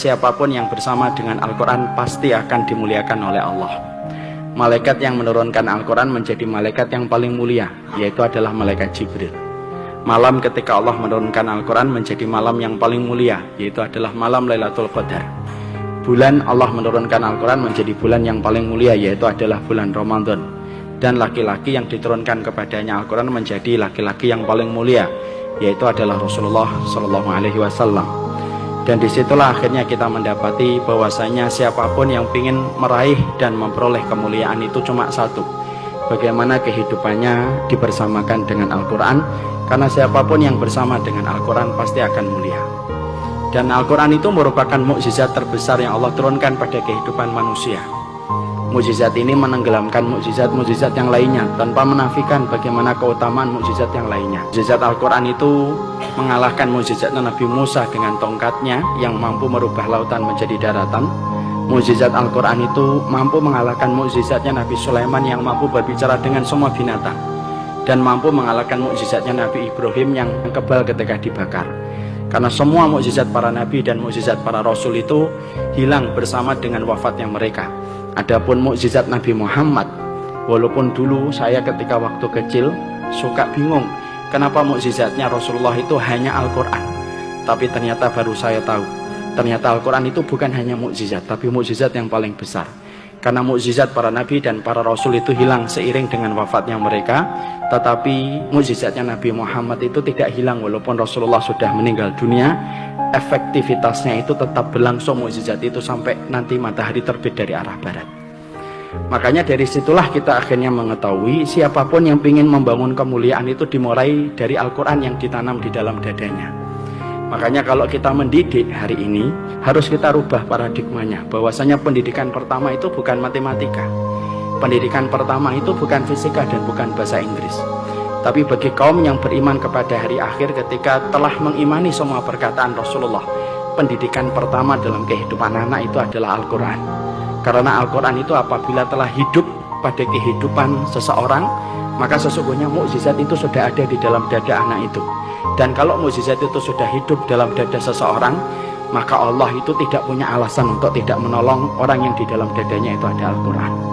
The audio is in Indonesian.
siapapun yang bersama dengan Al-Quran pasti akan dimuliakan oleh Allah. Malaikat yang menurunkan Al-Quran menjadi malaikat yang paling mulia, yaitu adalah malaikat Jibril. Malam ketika Allah menurunkan Al-Quran menjadi malam yang paling mulia, yaitu adalah malam Lailatul Qadar. Bulan Allah menurunkan Al-Quran menjadi bulan yang paling mulia, yaitu adalah bulan Ramadan. Dan laki-laki yang diturunkan kepadanya Al-Quran menjadi laki-laki yang paling mulia, yaitu adalah Rasulullah SAW. Dan disitulah akhirnya kita mendapati bahwasanya siapapun yang ingin meraih dan memperoleh kemuliaan itu cuma satu, bagaimana kehidupannya dibersamakan dengan Al-Quran. Karena siapapun yang bersama dengan Al-Quran pasti akan mulia. Dan Al-Quran itu merupakan mukjizat terbesar yang Allah turunkan pada kehidupan manusia. Mukjizat ini menenggelamkan mukjizat-mukjizat yang lainnya tanpa menafikan bagaimana keutamaan mukjizat yang lainnya. Mukjizat Al-Quran itu mengalahkan mukjizat Nabi Musa dengan tongkatnya yang mampu merubah lautan menjadi daratan. Mukjizat Al-Quran itu mampu mengalahkan mukjizatnya Nabi Sulaiman yang mampu berbicara dengan semua binatang, dan mampu mengalahkan mukjizatnya Nabi Ibrahim yang kebal ketika dibakar. Karena semua mukjizat para nabi dan mukjizat para rasul itu hilang bersama dengan wafatnya mereka. Adapun mukjizat Nabi Muhammad, walaupun dulu saya ketika waktu kecil suka bingung kenapa mukjizatnya Rasulullah itu hanya Al-Quran, tapi ternyata baru saya tahu, ternyata Al-Quran itu bukan hanya mukjizat, tapi mukjizat yang paling besar. Karena mukjizat para nabi dan para rasul itu hilang seiring dengan wafatnya mereka, tetapi mukjizatnya Nabi Muhammad itu tidak hilang walaupun Rasulullah sudah meninggal dunia. Efektivitasnya itu tetap berlangsung mukjizat itu sampai nanti matahari terbit dari arah barat. Makanya dari situlah kita akhirnya mengetahui siapapun yang ingin membangun kemuliaan itu dimulai dari Al-Quran yang ditanam di dalam dadanya. Makanya kalau kita mendidik hari ini harus kita rubah paradigmanya, bahwasanya pendidikan pertama itu bukan matematika, pendidikan pertama itu bukan fisika dan bukan bahasa Inggris. Tapi bagi kaum yang beriman kepada hari akhir, ketika telah mengimani semua perkataan Rasulullah, pendidikan pertama dalam kehidupan anak itu adalah Al-Quran. Karena Al-Quran itu apabila telah hidup pada kehidupan seseorang, maka sesungguhnya mukjizat itu sudah ada di dalam dada anak itu. Dan kalau mukjizat itu sudah hidup dalam dada seseorang, maka Allah itu tidak punya alasan untuk tidak menolong orang yang di dalam dadanya itu ada Al-Quran.